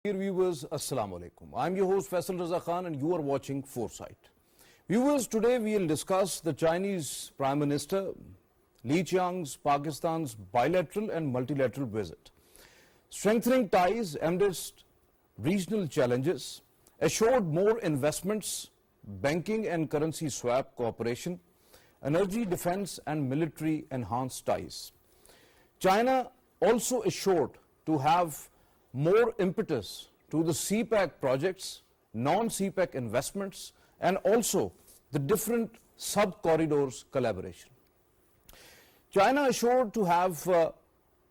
Dear viewers, Assalamu alaikum. I'm your host Faisal Raza Khan and you are watching Foresight. Viewers, today we will discuss the Chinese Prime Minister Li Qiang's Pakistan's bilateral and multilateral visit. Strengthening ties amidst regional challenges, assured more investments, banking and currency swap cooperation, energy, defense and military enhanced ties. China also assured to have more impetus to the CPEC projects, non-CPEC investments, and also the different sub-corridors collaboration. China assured to have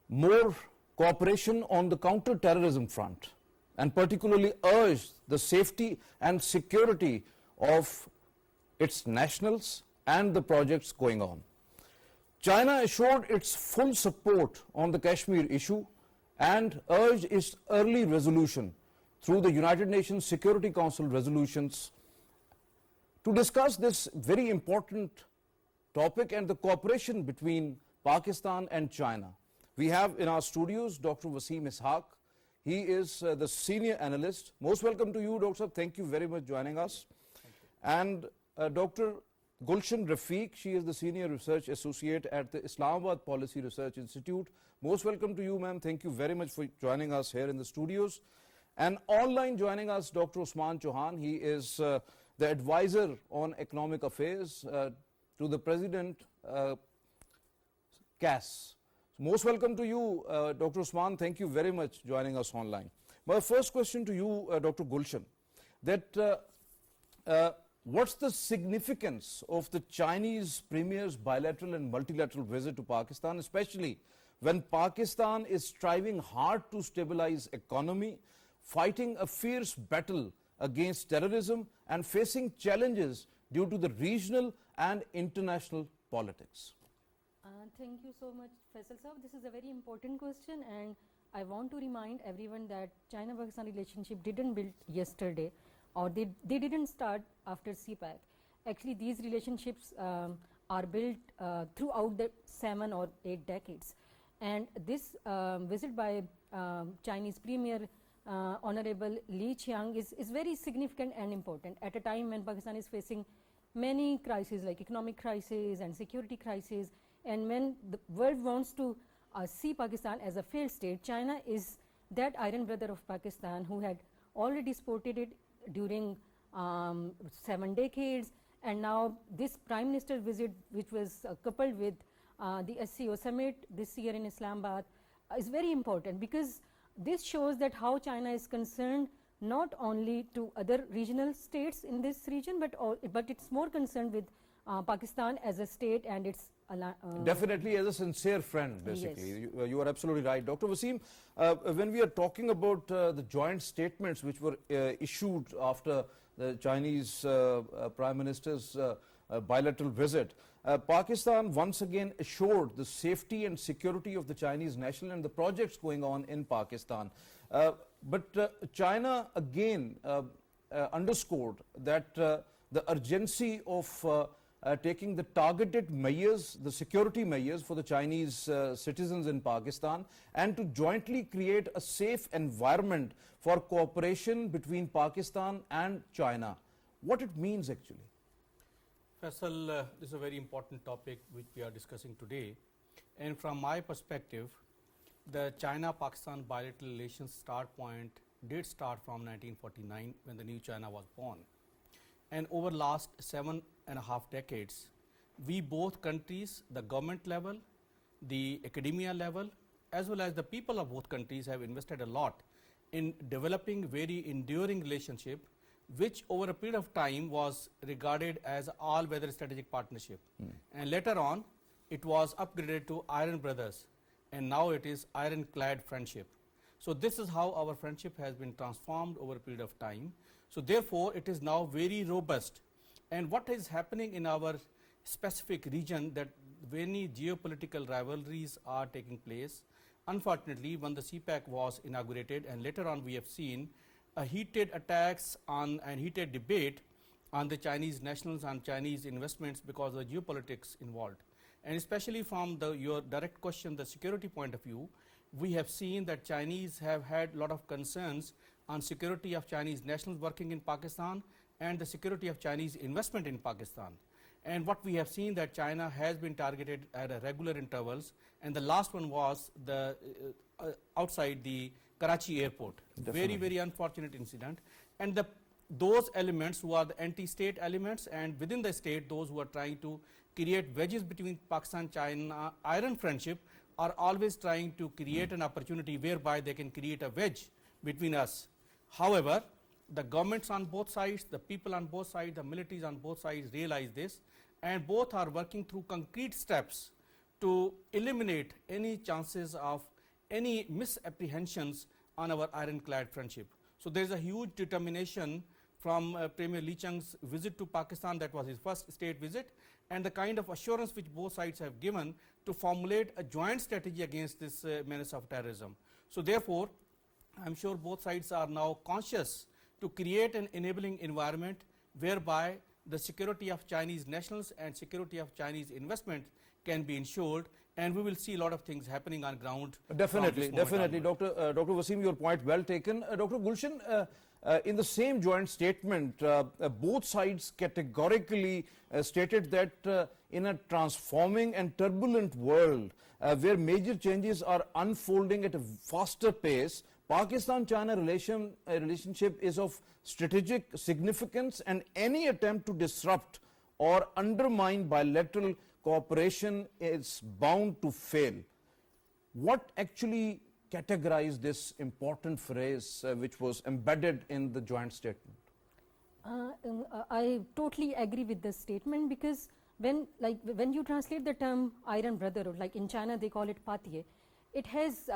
more cooperation on the counter-terrorism front, and particularly urged the safety and security of its nationals and the projects going on. China assured its full support on the Kashmir issue and urged its early resolution through the United Nations Security Council resolutions. To discuss this very important topic and the cooperation between Pakistan and China, we have in our studios Dr. Waseem Ishaque. He is the senior analyst. Most welcome to you, Doctor. Thank you very much for joining us. And Dr. Gulshan Rafiq, she is the Senior Research Associate at the Islamabad Policy Research Institute. Most welcome to you, ma'am. Thank you very much for joining us here in the studios. And online joining us, Dr. Usman Chohan. He is the advisor on economic affairs to the President CAS. Most welcome to you, Dr. Usman. Thank you very much for joining us online. My first question to you, Dr. Gulshan, that what's the significance of the Chinese Premier's bilateral and multilateral visit to Pakistan, especially when Pakistan is striving hard to stabilize economy, fighting a fierce battle against terrorism and facing challenges due to the regional and international politics? Thank you so much, Faisal Sahab. This is a very important question, and I want to remind everyone that China-Pakistan relationship didn't build yesterday, or they didn't start after CPEC. Actually, these relationships are built throughout the 7 or 8 decades. And this visit by Chinese Premier Honorable Li Qiang is very significant and important at a time when Pakistan is facing many crises like economic crisis and security crisis. And when the world wants to see Pakistan as a failed state, China is that iron brother of Pakistan who had already supported it during 7 decades, and now this Prime Minister visit, which was coupled with the SCO summit this year in Islamabad, is very important, because this shows that how China is concerned not only to other regional states in this region, but it's more concerned with Pakistan as a state and its definitely as a sincere friend, basically. Yes. You are absolutely right. Dr. Waseem, when we are talking about the joint statements which were issued after the Chinese Prime Minister's bilateral visit, Pakistan once again assured the safety and security of the Chinese national and the projects going on in Pakistan. But China again underscored that the urgency of taking the targeted measures, the security measures for the Chinese citizens in Pakistan, and to jointly create a safe environment for cooperation between Pakistan and China. What it means actually? Faisal, this is a very important topic which we are discussing today. And from my perspective, the China-Pakistan bilateral relations start point did start from 1949 when the new China was born. And over last 7.5 decades, we both countries, the government level, the academia level, as well as the people of both countries have invested a lot in developing very enduring relationship, which over a period of time was regarded as all-weather strategic partnership. And later on, it was upgraded to Iron Brothers, and now it is Iron-Clad friendship. So this is how our friendship has been transformed over a period of time. So therefore, it is now very robust. And what is happening in our specific region, that many geopolitical rivalries are taking place. Unfortunately, when the CPEC was inaugurated, and later on we have seen heated attacks on and heated debate on the Chinese nationals and Chinese investments because of the geopolitics involved. And especially from your direct question, the security point of view, we have seen that Chinese have had a lot of concerns on security of Chinese nationals working in Pakistan and the security of Chinese investment in Pakistan. And what we have seen that China has been targeted at a regular intervals, and the last one was the outside the Karachi airport. Definitely. Very unfortunate incident. And those elements who are the anti-state elements, and within the state those who are trying to create wedges between Pakistan-China iron friendship, are always trying to create an opportunity whereby they can create a wedge between us. However, the governments on both sides, the people on both sides, the militaries on both sides realize this, and both are working through concrete steps to eliminate any chances of any misapprehensions on our ironclad friendship. So there is a huge determination from Premier Lee Chang's visit to Pakistan, that was his first state visit, and the kind of assurance which both sides have given to formulate a joint strategy against this menace of terrorism. So therefore, I am sure both sides are now conscious to create an enabling environment whereby the security of Chinese nationals and security of Chinese investment can be ensured, and we will see a lot of things happening on ground. Definitely. Dr. Waseem, your point well taken. Dr. Gulshan, in the same joint statement, both sides categorically stated that in a transforming and turbulent world where major changes are unfolding at a faster pace, Pakistan-China relationship is of strategic significance, and any attempt to disrupt or undermine bilateral cooperation is bound to fail. What actually categorized this important phrase which was embedded in the joint statement? I totally agree with this statement, because when you translate the term iron brotherhood, like in China they call it Patiye, it has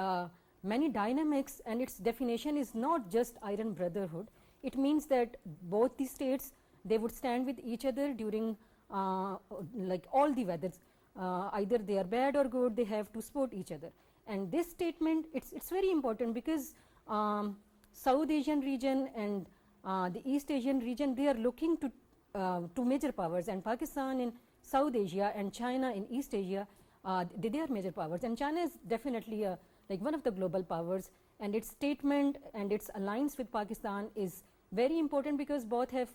many dynamics, and its definition is not just iron brotherhood. It means that both the states, they would stand with each other during like all the weathers, either they are bad or good, they have to support each other. And this statement, it's very important, because South Asian region and the East Asian region, they are looking to major powers, and Pakistan in South Asia and China in East Asia, they are major powers, and China is definitely like one of the global powers, and its statement and its alliance with Pakistan is very important, because both have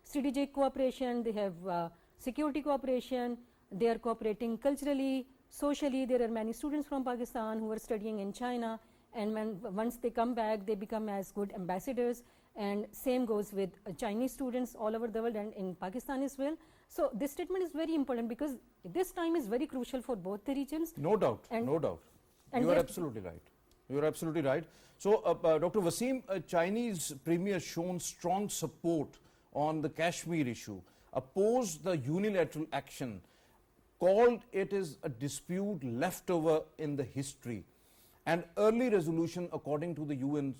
strategic cooperation, they have security cooperation, they are cooperating culturally, socially. There are many students from Pakistan who are studying in China, and once they come back, they become as good ambassadors, and same goes with Chinese students all over the world and in Pakistan as well. So this statement is very important, because this time is very crucial for both the regions. No doubt, no doubt. You are absolutely right. You are absolutely right. So, Dr. Waseem, Chinese premier shown strong support on the Kashmir issue, opposed the unilateral action, called it is a dispute left over in the history, and early resolution according to the UN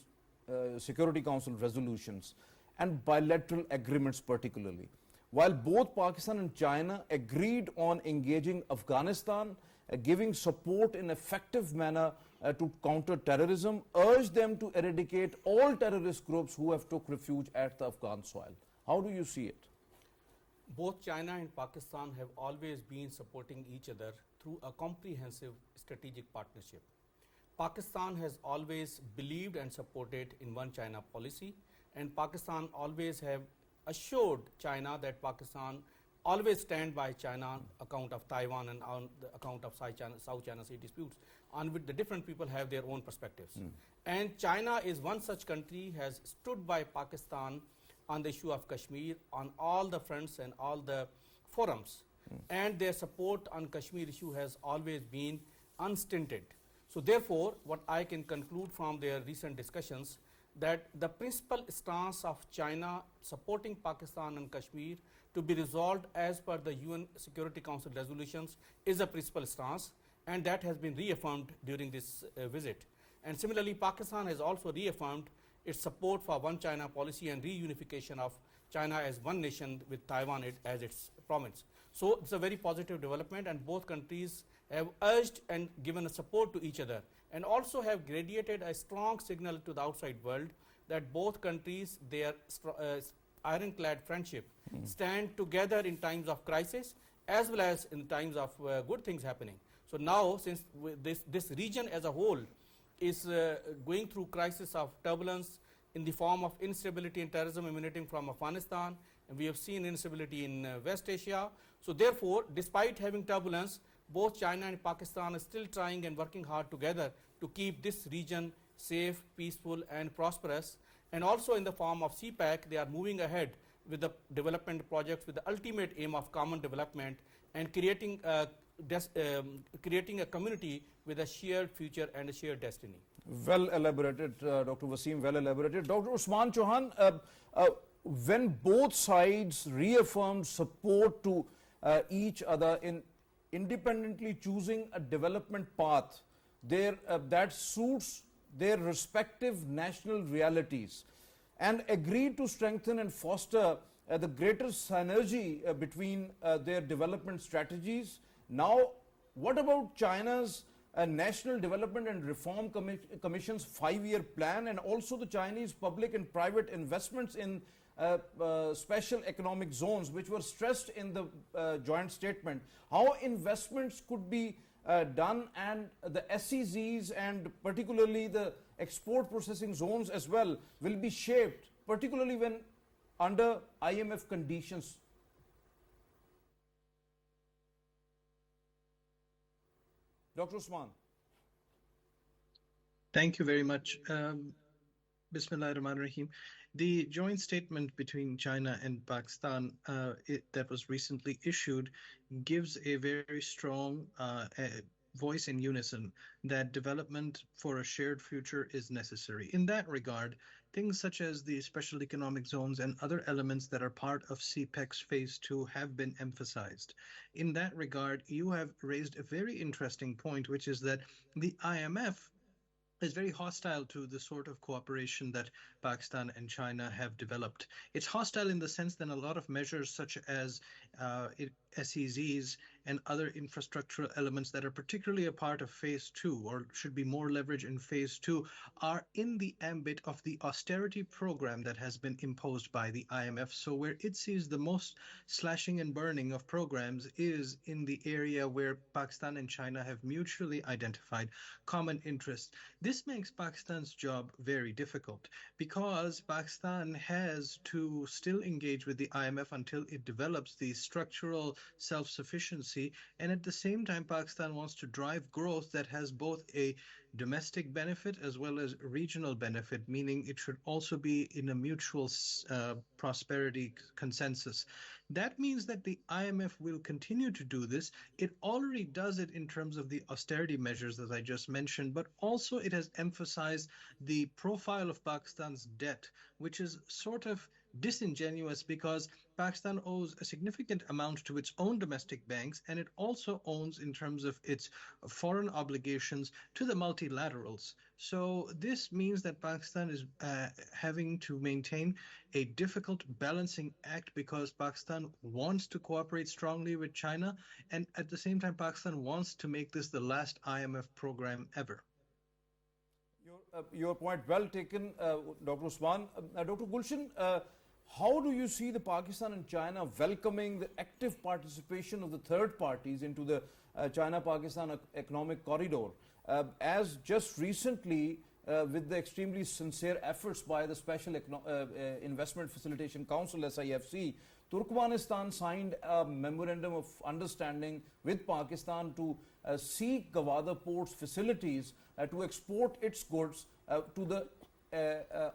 Security Council resolutions and bilateral agreements particularly. While both Pakistan and China agreed on engaging Afghanistan, giving support in effective manner to counter terrorism, urged them to eradicate all terrorist groups who have took refuge at the Afghan soil. How do you see it? Both China and Pakistan have always been supporting each other through a comprehensive strategic partnership. Pakistan has always believed and supported in one China policy, and Pakistan always have assured China that Pakistan always stand by China on account of Taiwan and on the account of South China Sea disputes, on which the different people have their own perspectives. And China is one such country, has stood by Pakistan on the issue of Kashmir on all the fronts and all the forums, and their support on Kashmir issue has always been unstinted. So therefore, what I can conclude from their recent discussions, that the principal stance of China supporting Pakistan and Kashmir to be resolved as per the UN Security Council resolutions is a principal stance, and that has been reaffirmed during this visit. And similarly, Pakistan has also reaffirmed its support for one China policy and reunification of China as one nation with Taiwan as its province. So it's a very positive development, and both countries have urged and given a support to each other, and also have radiated a strong signal to the outside world that both countries, their ironclad friendship, stand together in times of crisis as well as in times of good things happening. So now, since this region as a whole is going through crisis of turbulence in the form of instability and terrorism emanating from Afghanistan, and we have seen instability in West Asia. So therefore, despite having turbulence, both China and Pakistan are still trying and working hard together to keep this region safe, peaceful and prosperous. And also in the form of CPEC, they are moving ahead with the development projects with the ultimate aim of common development and creating a community with a shared future and a shared destiny. Well elaborated, Dr. Waseem, well elaborated. Dr. Usman Chohan, when both sides reaffirm support to each other in independently choosing a development path that suits their respective national realities and agree to strengthen and foster the greater synergy between their development strategies. Now, what about China's National Development and Reform Commission's 5-year plan and also the Chinese public and private investments in special economic zones which were stressed in the joint statement? How investments could be done and the SEZs and particularly the export processing zones as well will be shaped, particularly when under IMF conditions? Dr. Usman. Thank you very much. Bismillahirrahmanirrahim. The joint statement between China and Pakistan that was recently issued gives a very strong voice in unison that development for a shared future is necessary. In that regard, things such as the special economic zones and other elements that are part of CPEC's Phase 2 have been emphasized. In that regard, you have raised a very interesting point, which is that the IMF is very hostile to the sort of cooperation that Pakistan and China have developed. It's hostile in the sense that a lot of measures such as SEZs and other infrastructural elements that are particularly a part of Phase 2 or should be more leverage in Phase 2 are in the ambit of the austerity program that has been imposed by the IMF. So where it sees the most slashing and burning of programs is in the area where Pakistan and China have mutually identified common interests. This makes Pakistan's job very difficult because Pakistan has to still engage with the IMF until it develops the structural self-sufficiency, and at the same time Pakistan wants to drive growth that has both a domestic benefit as well as regional benefit, meaning it should also be in a mutual prosperity consensus. That means that the IMF will continue to do this. It already does it in terms of the austerity measures that I just mentioned, but also it has emphasized the profile of Pakistan's debt, which is sort of disingenuous because Pakistan owes a significant amount to its own domestic banks, and it also owns in terms of its foreign obligations to the multilaterals. So this means that Pakistan is having to maintain a difficult balancing act because Pakistan wants to cooperate strongly with China, and at the same time Pakistan wants to make this the last IMF program ever. Your point well taken, Dr. Usman. Dr. Gulshan, how do you see the Pakistan and China welcoming the active participation of the third parties into the China-Pakistan economic corridor? As just recently, with the extremely sincere efforts by the Special Investment Facilitation Council, SIFC, Turkmenistan signed a memorandum of understanding with Pakistan to seek Gwadar port's facilities to export its goods to the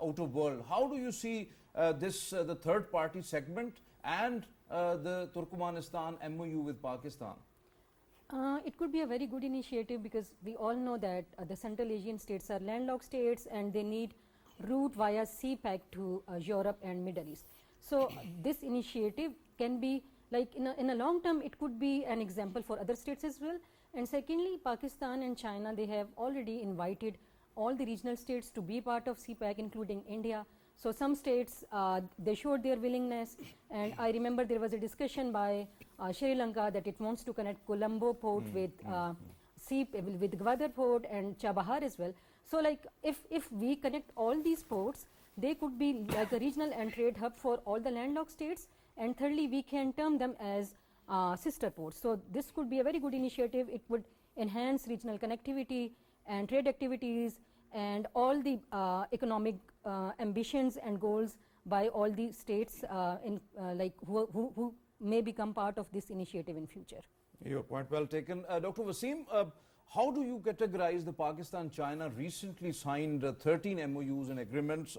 outer world. How do you see the third party segment and the Turkmenistan MOU with Pakistan? It could be a very good initiative because we all know that the Central Asian states are landlocked states and they need route via CPEC to Europe and Middle East. So this initiative can be like in a long term, it could be an example for other states as well. And secondly, Pakistan and China, they have already invited all the regional states to be part of CPEC, including India. So some states, they showed their willingness, and I remember there was a discussion by Sri Lanka that it wants to connect Colombo port with Gwadar port and Chabahar as well. So like if we connect all these ports, they could be like a regional and trade hub for all the landlocked states, and thirdly, we can term them as sister ports. So this could be a very good initiative. It would enhance regional connectivity and trade activities, and all the economic ambitions and goals by all the states who may become part of this initiative in future. Your point well taken. Dr. Waseem, how do you categorize the Pakistan-China recently signed 13 MOUs and agreements,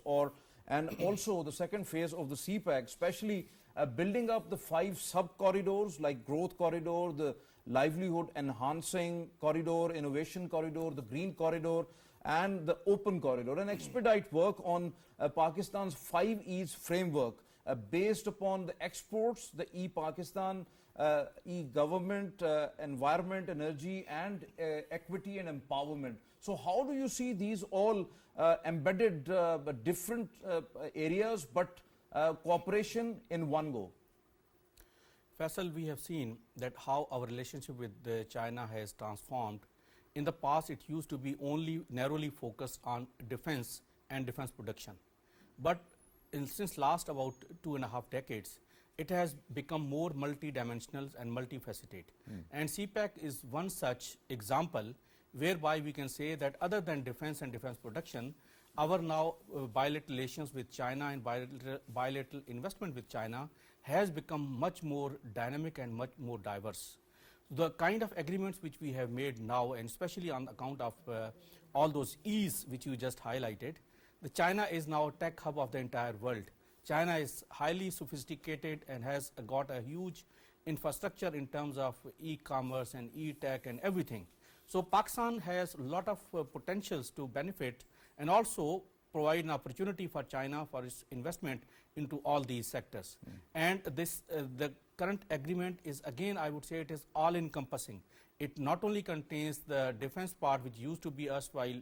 and also the second phase of the CPEC, especially building up the 5 sub-corridors like growth corridor, the livelihood enhancing corridor, innovation corridor, the green corridor, and the open corridor, and expedite work on Pakistan's 5 E's framework based upon the exports, the E-Pakistan, e-government, environment, energy, and equity and empowerment. So how do you see these all embedded different areas but cooperation in one go? Faisal, we have seen that how our relationship with China has transformed. In the past, it used to be only narrowly focused on defense and defense production. But since last about 2.5 decades, it has become more multidimensional and multifaceted. And CPEC is one such example whereby we can say that other than defense and defense production, our now bilateral relations with China and bilateral investment with China has become much more dynamic and much more diverse. The kind of agreements which we have made now, and especially on account of all those E's which you just highlighted, the China is now a tech hub of the entire world. China is highly sophisticated and has got a huge infrastructure in terms of e-commerce and e-tech and everything. So Pakistan has a lot of potentials to benefit and also provide an opportunity for China for its investment into all these sectors. And this, the current agreement is, again, I would say it is all encompassing. It not only contains the defense part which used to be erstwhile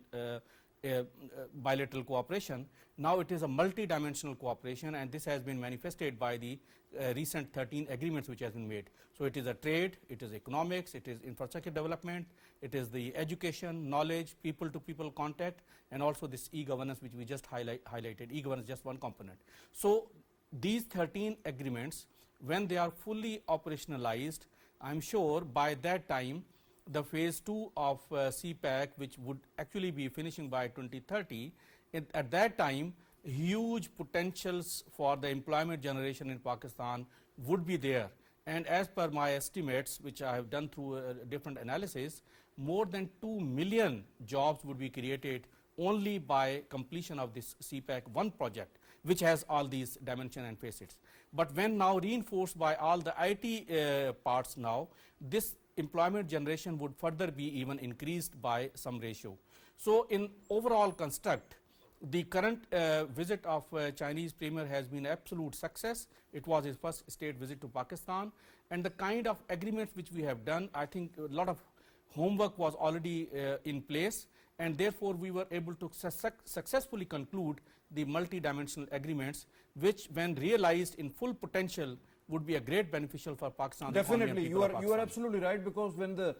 bilateral cooperation, now it is a multi-dimensional cooperation, and this has been manifested by the recent 13 agreements which has been made. So it is a trade, it is economics, it is infrastructure development, it is the education, knowledge, people-to-people contact, and also this e-governance which we just highlighted. E-governance is just one component. So these 13 agreements, when they are fully operationalized, I'm sure by that time the phase 2 of CPEC, which would actually be finishing by 2030, at that time huge potentials for the employment generation in Pakistan would be there. And as per my estimates, which I have done through different analysis, more than 2 million jobs would be created only by completion of this CPEC 1 project, which has all these dimensions and facets. But when now reinforced by all the IT parts now, this employment generation would further be even increased by some ratio. So in overall construct, the current visit of Chinese Premier has been absolute success. It was his first state visit to Pakistan, and the kind of agreements which we have done, I think a lot of homework was already in place, and therefore we were able to successfully conclude the multi-dimensional agreements, which when realized in full potential would be a great beneficial for Pakistan. Definitely, you are absolutely right, because when the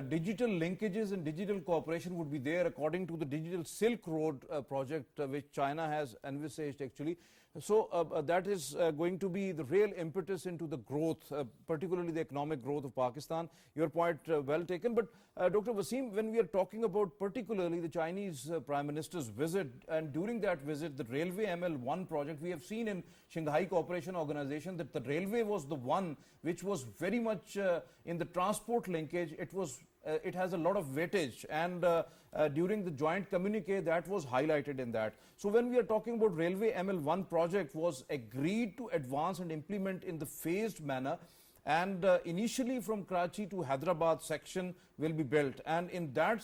digital linkages and digital cooperation would be there according to the digital Silk Road project which China has envisaged actually. So that is going to be the real impetus into the growth, particularly the economic growth of Pakistan. Your point well taken. But Dr. Waseem, when we are talking about particularly the Chinese Prime Minister's visit, and during that visit the Railway ML1 project, we have seen in Shanghai Cooperation Organization that the railway was the one which was very much in the transport linkage. It has a lot of weightage, and during the joint communique that was highlighted in that. So when we are talking about Railway ML1 project was agreed to advance and implement in the phased manner, and initially from Karachi to Hyderabad section will be built, and in that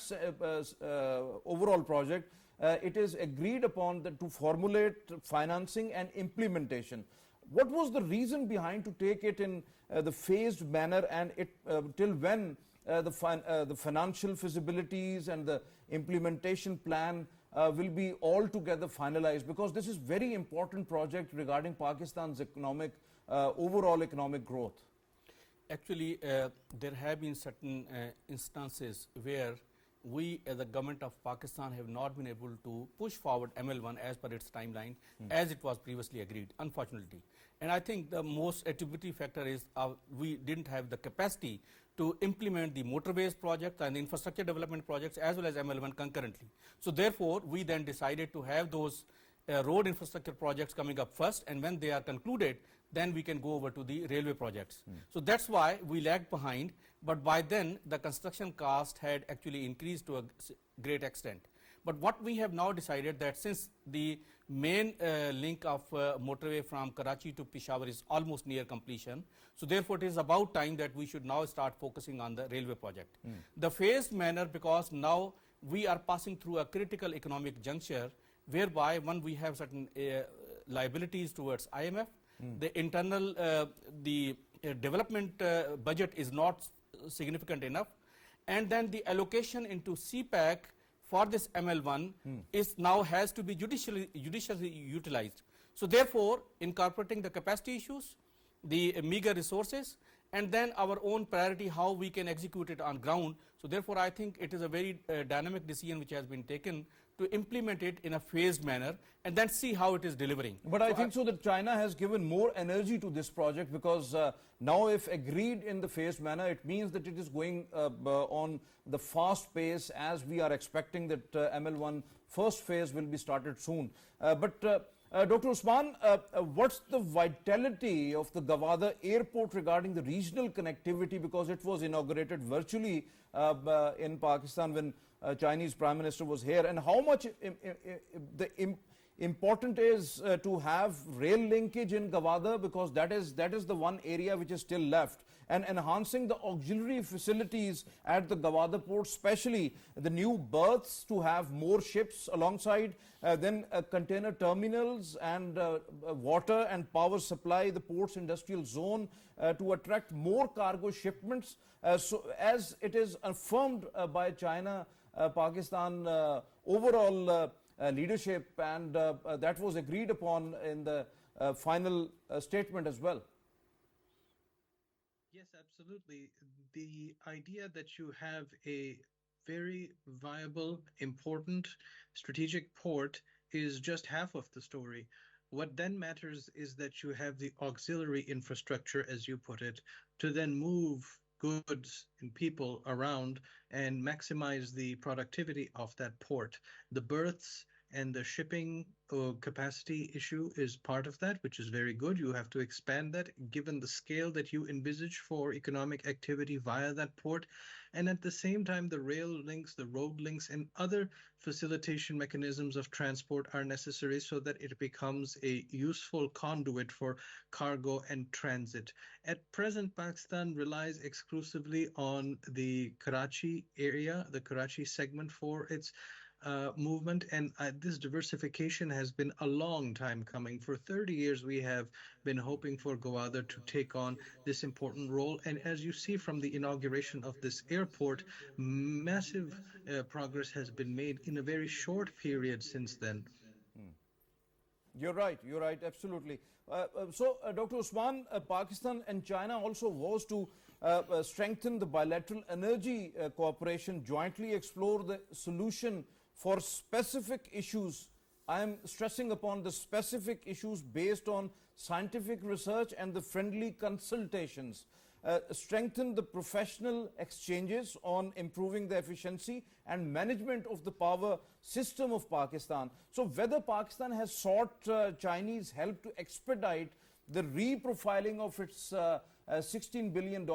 overall project it is agreed upon that to formulate financing and implementation. What was the reason behind to take it in the phased manner, and it till when the financial feasibilities and the implementation plan will be altogether finalized, because this is very important project regarding Pakistan's economic overall economic growth? Actually, there have been certain instances where we as the government of Pakistan have not been able to push forward ML1 as per its timeline as it was previously agreed, unfortunately. And I think the most attributory factor is we didn't have the capacity to implement the motorways project and the infrastructure development projects as well as ML1 concurrently. So therefore, we then decided to have those road infrastructure projects coming up first, and when they are concluded, then we can go over to the railway projects. So that's why we lagged behind, but by then the construction cost had actually increased to a great extent. But what we have now decided that since the main link of motorway from Karachi to Peshawar is almost near completion, so therefore it is about time that we should now start focusing on the railway project. The phased manner, because now we are passing through a critical economic juncture whereby when we have certain liabilities towards IMF, the internal development budget is not significant enough, and then the allocation into CPAC for this ML1 is now has to be judicially utilized. So therefore, incorporating the capacity issues, the meager resources, and then our own priority how we can execute it on ground. So therefore, I think it is a very dynamic decision which has been taken to implement it in a phased manner and then see how it is delivering. But I think so that China has given more energy to this project, because now if agreed in the phased manner, it means that it is going on the fast pace as we are expecting that ML1 first phase will be started soon. But Dr. Usman, what's the vitality of the Gwadar airport regarding the regional connectivity, because it was inaugurated virtually in Pakistan when Chinese Prime Minister was here, and how much important is to have rail linkage in Gwadar, because that is the one area which is still left, and enhancing the auxiliary facilities at the Gwadar port, especially the new berths to have more ships alongside, then container terminals and water and power supply, the port's industrial zone to attract more cargo shipments. So as it is affirmed by China, Pakistan overall leadership, and that was agreed upon in the final statement as well. Yes, absolutely. The idea that you have a very viable, important, strategic port is just half of the story. What then matters is that you have the auxiliary infrastructure, as you put it, to then move goods and people around and maximize the productivity of that port. The berths and the shipping capacity issue is part of that, which is very good. You have to expand that given the scale that you envisage for economic activity via that port. And at the same time, the rail links, the road links, and other facilitation mechanisms of transport are necessary so that it becomes a useful conduit for cargo and transit. At present, Pakistan relies exclusively on the Karachi area, the Karachi segment for its movement, and this diversification has been a long time coming. For 30 years, we have been hoping for Gwadar to take on this important role, and as you see from the inauguration of this airport, massive progress has been made in a very short period since then. You're right, absolutely. So, Dr. Usman, Pakistan and China also vows to strengthen the bilateral energy cooperation, jointly explore the solution for specific issues. I am stressing upon the specific issues based on scientific research and the friendly consultations. Strengthen the professional exchanges on improving the efficiency and management of the power system of Pakistan. So whether Pakistan has sought Chinese help to expedite the reprofiling of its $16 billion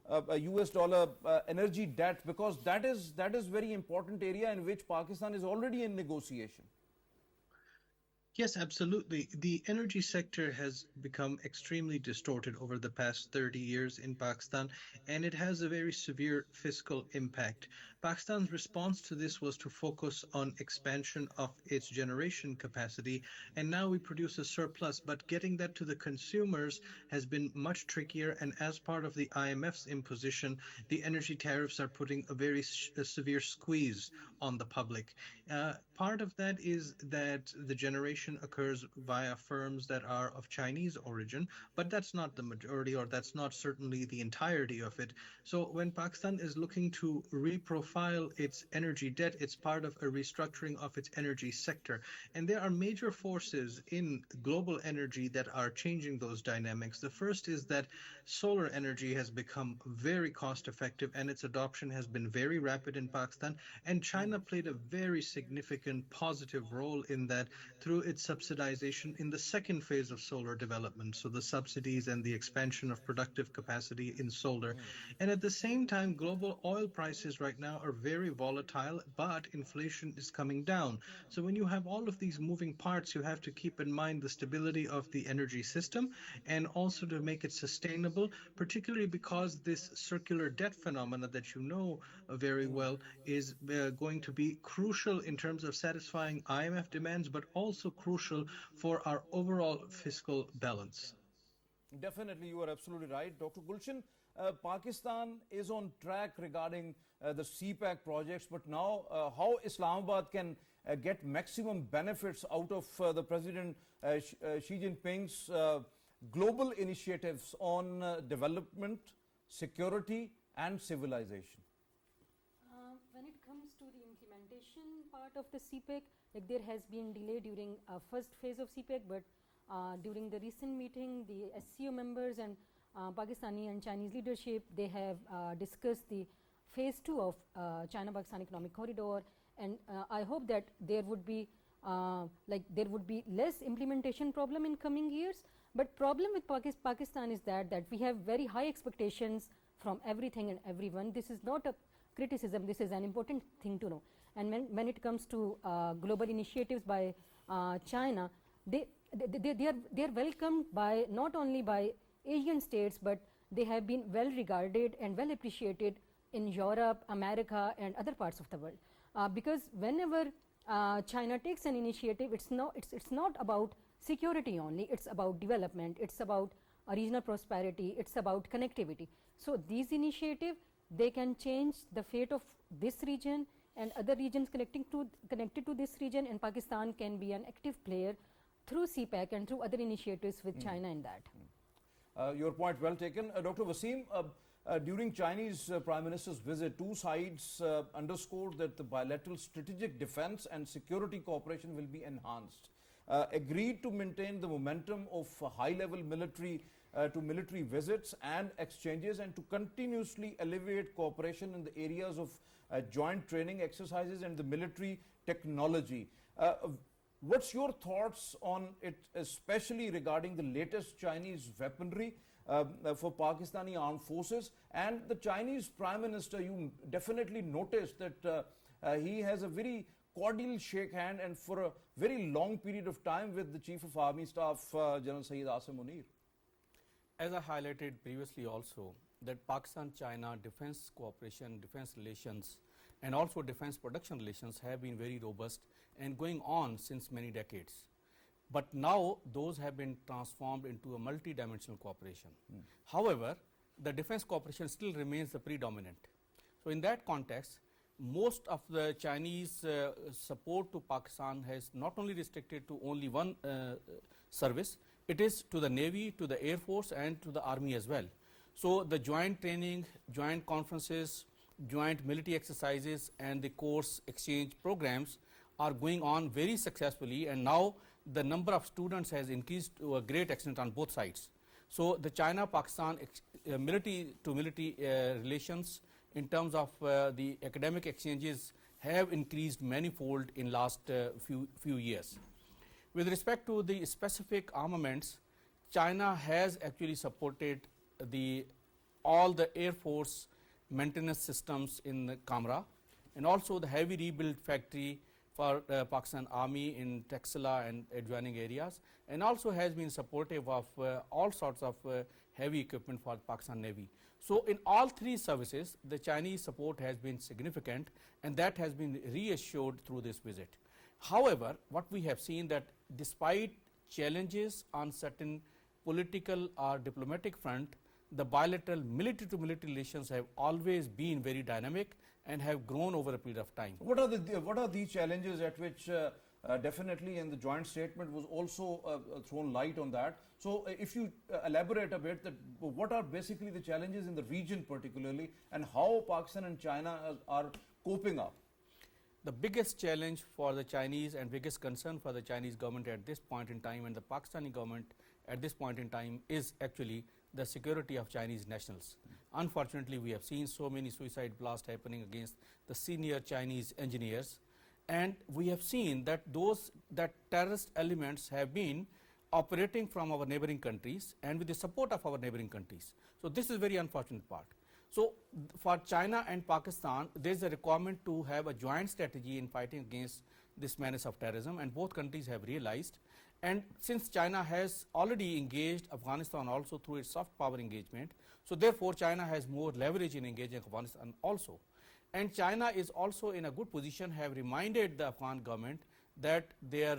US dollar energy debt, because that is very important area in which Pakistan is already in negotiation. Yes, absolutely. The energy sector has become extremely distorted over the past 30 years in Pakistan, and it has a very severe fiscal impact. Pakistan's response to this was to focus on expansion of its generation capacity, and now we produce a surplus, but getting that to the consumers has been much trickier, and as part of the IMF's imposition, the energy tariffs are putting a very severe squeeze on the public. Part of that is that the generation aviation occurs via firms that are of Chinese origin, but that's not the majority, or that's not certainly the entirety of it. So when Pakistan is looking to reprofile its energy debt, it's part of a restructuring of its energy sector. And there are major forces in global energy that are changing those dynamics. The first is that solar energy has become very cost effective and its adoption has been very rapid in Pakistan. And China played a very significant positive role in that through its subsidization in the second phase of solar development. So the subsidies and the expansion of productive capacity in solar. And at the same time, global oil prices right now are very volatile, but inflation is coming down. So when you have all of these moving parts, you have to keep in mind the stability of the energy system and also to make it sustainable, particularly because this circular debt phenomena that you know very well is going to be crucial in terms of satisfying IMF demands, but also crucial for our overall fiscal balance. Definitely, you are absolutely right. Dr. Gulshan, Pakistan is on track regarding the CPAC projects, but now how Islamabad can get maximum benefits out of the President Xi Jinping's global initiatives on development, security and civilization? When it comes to the implementation part of the CPEC, like there has been delay during first phase of CPEC, but during the recent meeting, the SCO members and Pakistani and Chinese leadership, they have discussed the phase 2 of China-Pakistan Economic Corridor, and I hope that there would be less implementation problem in coming years. But problem with Pakistan is that we have very high expectations from everything and everyone. This is not a criticism, this is an important thing to know. And when it comes to global initiatives by China, they are welcomed by not only by Asian states, but they have been well regarded and well appreciated in Europe, America and other parts of the world. Because whenever China takes an initiative, it's not about security only, it's about development, it's about regional prosperity, it's about connectivity. So these initiatives, they can change the fate of this region and other regions connected to this region, and Pakistan can be an active player through CPAC and through other initiatives with China in that. Your point well taken. Dr. Waseem, during Chinese Prime Minister's visit, two sides underscored that the bilateral strategic defense and security cooperation will be enhanced. Agreed to maintain the momentum of high-level military to military visits and exchanges, and to continuously elevate cooperation in the areas of joint training exercises and the military technology. What's your thoughts on it, especially regarding the latest Chinese weaponry for Pakistani armed forces? And the Chinese Prime Minister, you definitely noticed that he has a very cordial shake hand and for a very long period of time with the Chief of Army Staff, General Syed Munir. As I highlighted previously also, that Pakistan-China defense cooperation, defense relations and also defense production relations have been very robust and going on since many decades. But now those have been transformed into a multi-dimensional cooperation. However, the defense cooperation still remains the predominant. So in that context, most of the Chinese support to Pakistan has not only restricted to only one service, it is to the Navy, to the Air Force and to the Army as well. So the joint training, joint conferences, joint military exercises and the course exchange programs are going on very successfully, and now the number of students has increased to a great extent on both sides. So the China-Pakistan military to military relations in terms of the academic exchanges have increased manifold in last few years. With respect to the specific armaments, China has actually supported all the Air Force maintenance systems in Kamra, and also the heavy rebuild factory for Pakistan Army in Taxila and adjoining areas, and also has been supportive of all sorts of heavy equipment for Pakistan Navy. So in all three services, the Chinese support has been significant, and that has been reassured through this visit. However, what we have seen that despite challenges on certain political or diplomatic front, the bilateral military to military relations have always been very dynamic and have grown over a period of time. What are these challenges at which Definitely, and the joint statement was also thrown light on that. So, if you elaborate a bit, that what are basically the challenges in the region, particularly, and how Pakistan and China are coping up? The biggest challenge for the Chinese and biggest concern for the Chinese government at this point in time and the Pakistani government at this point in time is actually the security of Chinese nationals. Unfortunately, we have seen so many suicide blasts happening against the senior Chinese engineers, and we have seen that that terrorist elements have been operating from our neighboring countries and with the support of our neighboring countries. So this is very unfortunate part. So for China and Pakistan, there is a requirement to have a joint strategy in fighting against this menace of terrorism, and both countries have realized. And since China has already engaged Afghanistan also through its soft power engagement, so therefore China has more leverage in engaging Afghanistan also. And China is also in a good position, have reminded the Afghan government that their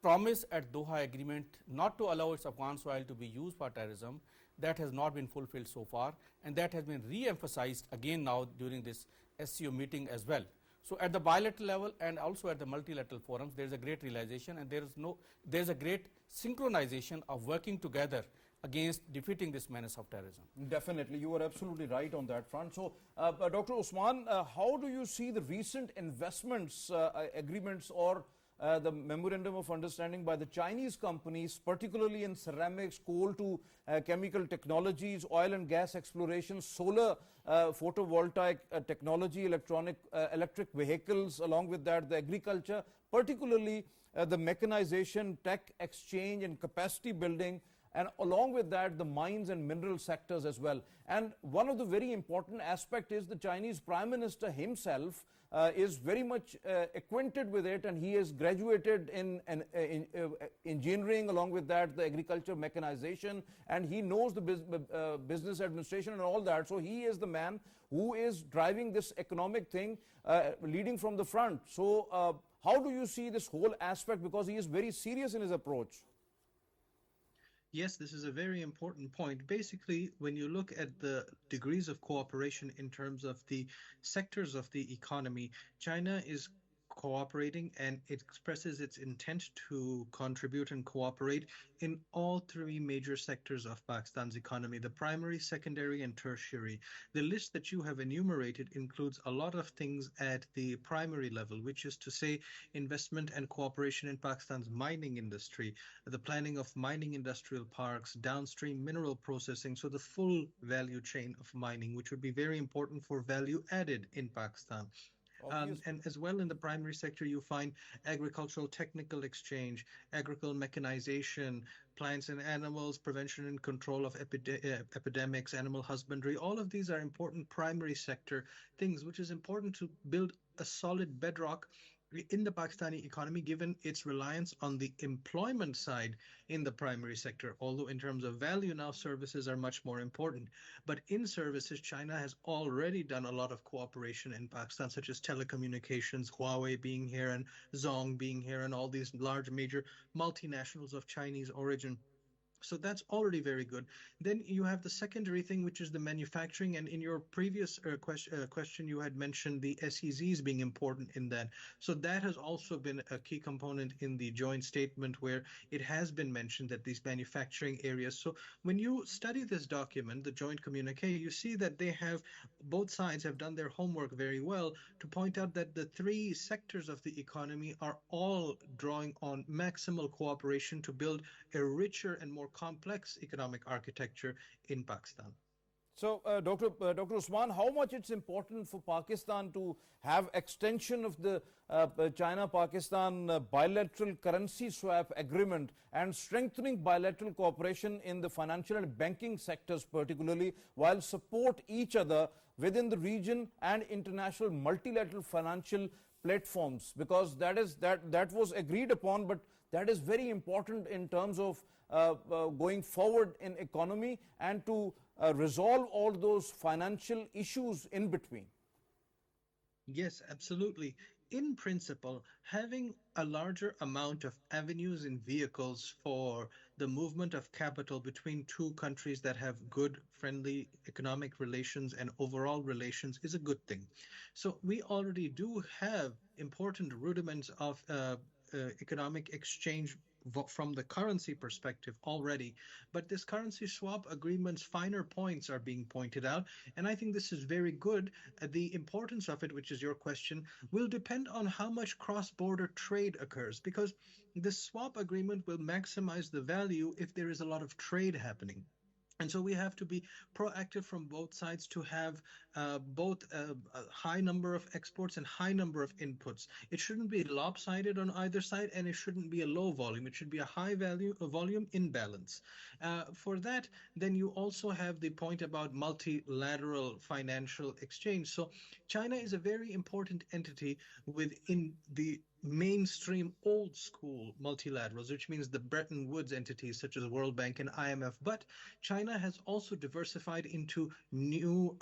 promise at Doha agreement not to allow its Afghan soil to be used for terrorism, that has not been fulfilled so far, and that has been re-emphasized again now during this SCO meeting as well. So at the bilateral level and also at the multilateral forums, there is a great realization, and there is a great synchronization of working together against defeating this menace of terrorism. Definitely, you are absolutely right on that front. So, Dr. Usman, how do you see the recent investments agreements or the memorandum of understanding by the Chinese companies, particularly in ceramics, coal to chemical technologies, oil and gas exploration, solar photovoltaic technology, electric vehicles, along with that the agriculture, particularly the mechanization, tech exchange and capacity building, and along with that the mines and mineral sectors as well. And one of the very important aspect is the Chinese Prime Minister himself is very much acquainted with it, and he has graduated in engineering, along with that the agriculture mechanization, and he knows the business administration and all that. So he is the man who is driving this economic thing, leading from the front. So how do you see this whole aspect, because he is very serious in his approach? Yes, this is a very important point. Basically, when you look at the degrees of cooperation in terms of the sectors of the economy, China is cooperating, and it expresses its intent to contribute and cooperate in all three major sectors of Pakistan's economy: the primary, secondary, and tertiary. The list that you have enumerated includes a lot of things at the primary level, which is to say investment and cooperation in Pakistan's mining industry, the planning of mining industrial parks, downstream mineral processing, so the full value chain of mining, which would be very important for value added in Pakistan. And as well, in the primary sector, you find agricultural technical exchange, agricultural mechanization, plants and animals, prevention and control of epidemics, animal husbandry. All of these are important primary sector things, which is important to build a solid bedrock in the Pakistani economy, given its reliance on the employment side in the primary sector. Although in terms of value now, services are much more important. But in services, China has already done a lot of cooperation in Pakistan, such as telecommunications, Huawei being here and Zong being here, and all these large major multinationals of Chinese origin. So that's already very good. Then you have the secondary thing, which is the manufacturing. And in your previous question, you had mentioned the SEZs being important in that. So that has also been a key component in the joint statement, where it has been mentioned that these manufacturing areas. So when you study this document, the joint communique, you see that both sides have done their homework very well to point out that the three sectors of the economy are all drawing on maximal cooperation to build a richer and more complex economic architecture in Pakistan. So, Dr. Usman, how much it's important for Pakistan to have extension of the China-Pakistan bilateral currency swap agreement and strengthening bilateral cooperation in the financial and banking sectors particularly, while support each other within the region and international multilateral financial platforms, because that was agreed upon, but that is very important in terms of going forward in economy and to resolve all those financial issues in between. Yes, absolutely. In principle, having a larger amount of avenues and vehicles for the movement of capital between two countries that have good, friendly economic relations and overall relations is a good thing. So we already do have important rudiments of economic exchange from the currency perspective already, but this currency swap agreement's finer points are being pointed out, and I think this is very good. The importance of it, which is your question, will depend on how much cross-border trade occurs, because the swap agreement will maximize the value if there is a lot of trade happening. And so we have to be proactive from both sides to have both a high number of exports and high number of inputs. It shouldn't be lopsided on either side, and it shouldn't be a low volume. It should be a high value, a volume imbalance. For that, then you also have the point about multilateral financial exchange. So China is a very important entity within the mainstream old school multilaterals, which means the Bretton Woods entities such as the World Bank and IMF. But China has also diversified into new,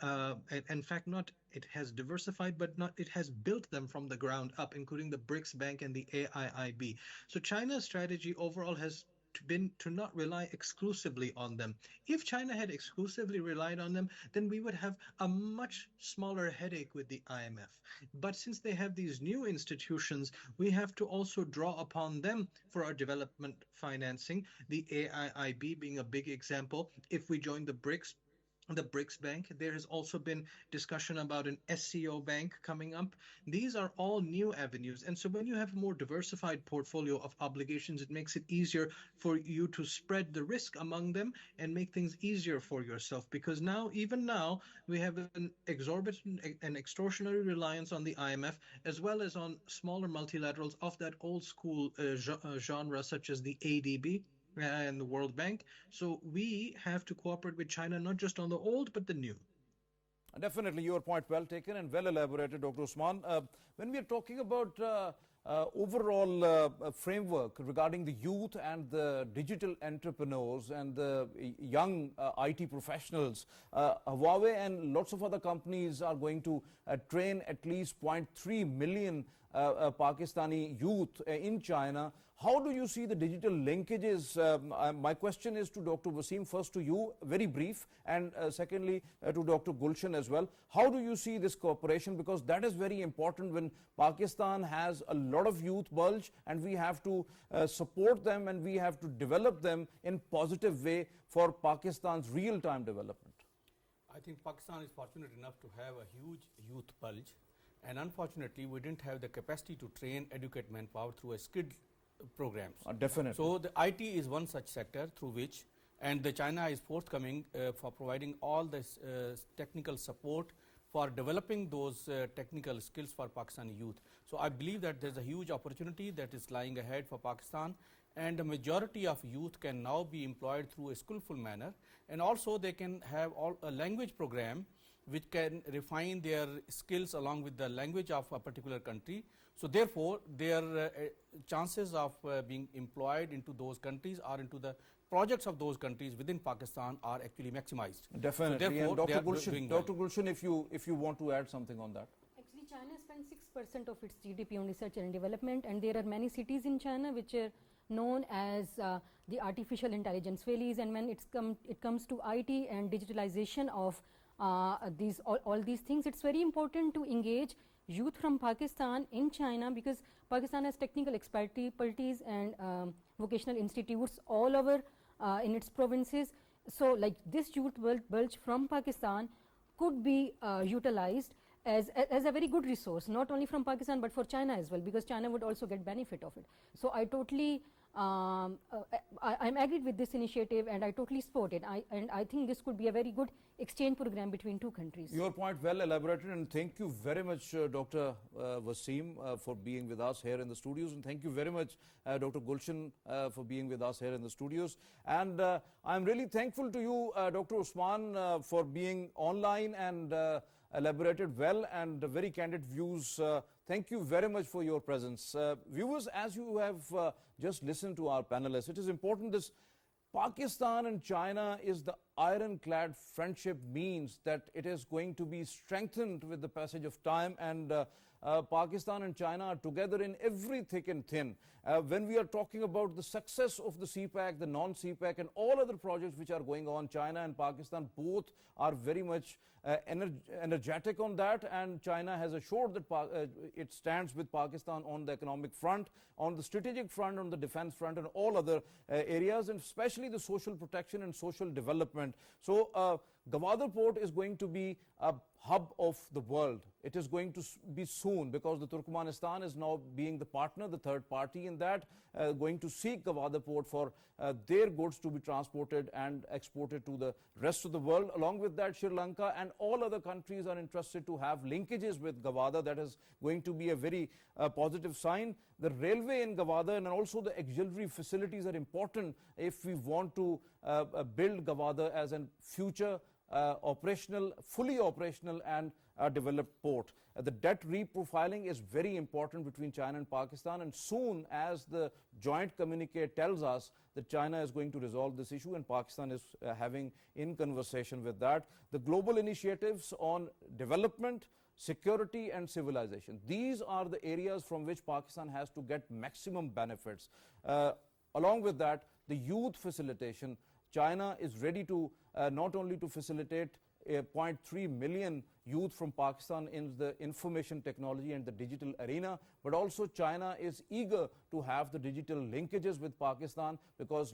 in fact, not it has diversified, but not it has built them from the ground up, including the BRICS Bank and the AIIB. So China's strategy overall has been to not rely exclusively on them. If China had exclusively relied on them, then we would have a much smaller headache with the IMF. But since they have these new institutions, we have to also draw upon them for our development financing, the AIIB being a big example. If we join the BRICS Bank. There has also been discussion about an SCO bank coming up. These are all new avenues. And so when you have a more diversified portfolio of obligations, it makes it easier for you to spread the risk among them and make things easier for yourself. Because now, even now, we have an exorbitant and extortionary reliance on the IMF, as well as on smaller multilaterals of that old school genre, such as the ADB and the World Bank. So we have to cooperate with China, not just on the old, but the new. Definitely, your point well taken and well elaborated, Dr. Usman. When we are talking about overall framework regarding the youth and the digital entrepreneurs and the young IT professionals, Huawei and lots of other companies are going to train at least 0.3 million Pakistani youth in China. How do you see the digital linkages? My question is to Dr. Waseem, first to you, very brief, and secondly to Dr. Gulshan as well. How do you see this cooperation? Because that is very important when Pakistan has a lot of youth bulge, and we have to support them and we have to develop them in positive way for Pakistan's real-time development. I think Pakistan is fortunate enough to have a huge youth bulge, and unfortunately we didn't have the capacity to train, educate manpower through a skilled programs. Definitely. So the IT is one such sector through which, and the China is forthcoming for providing all this technical support for developing those technical skills for Pakistani youth. So I believe that there's a huge opportunity that is lying ahead for Pakistan, and the majority of youth can now be employed through a skillful manner, and also they can have a language program which can refine their skills along with the language of a particular country. So therefore, their chances of being employed into those countries or into the projects of those countries within Pakistan are actually maximized. Definitely. So therefore, and Dr. Gulshan, if you want to add something on that. Actually, China spends 6% of its GDP on research and development, and there are many cities in China which are known as the artificial intelligence valleys. And when it comes to IT and digitalization of all these things, it's very important to engage youth from Pakistan in China, because Pakistan has technical expertise and vocational institutes all over in its provinces. So like this youth bulge from Pakistan could be utilized as a very good resource, not only from Pakistan but for China as well, because China would also get benefit of it. So I totally I'm agreed with this initiative, and I totally support it. I think this could be a very good exchange program between two countries. Your point well elaborated, and thank you very much, Dr. Waseem, for being with us here in the studios, and thank you very much, Dr. Gulshan, for being with us here in the studios. And I'm really thankful to you, Dr. Usman, for being online and elaborated well and very candid views. Thank you very much for your presence. Viewers, as you have just listened to our panelists, it is important this Pakistan and China is the ironclad friendship means that it is going to be strengthened with the passage of time, and Pakistan and China are together in every thick and thin. When we are talking about the success of the CPAC, the non-CPAC, and all other projects which are going on, China and Pakistan both are very much energetic on that, and China has assured that it stands with Pakistan on the economic front, on the strategic front, on the defense front, and all other areas, and especially the social protection and social development. So Gwadar port is going to be a hub of the world. It is going to be soon, because the Turkmenistan is now being the partner, the third party in that, going to seek Gwadar port for their goods to be transported and exported to the rest of the world. Along with that, Sri Lanka and all other countries are interested to have linkages with Gwadar. That is going to be a very positive sign. The railway in Gwadar and also the auxiliary facilities are important if we want to build Gwadar as a future operational, fully operational and developed port. The debt reprofiling is very important between China and Pakistan, and soon as the joint communique tells us that China is going to resolve this issue and Pakistan is having in conversation with that. The global initiatives on development, security and civilization, these are the areas from which Pakistan has to get maximum benefits. Along with that, the youth facilitation, China is ready to not only to facilitate 0.3 million youth from Pakistan in the information technology and the digital arena, but also China is eager to have the digital linkages with Pakistan, because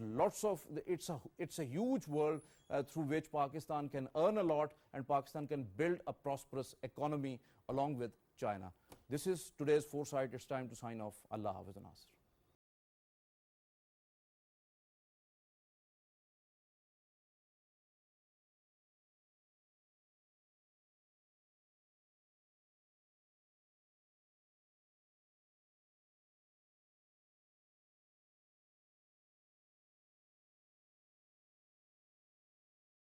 it's a huge world through which Pakistan can earn a lot and Pakistan can build a prosperous economy along with China. This is today's Foresight. It's time to sign off. Allah Hafiz and Nasir.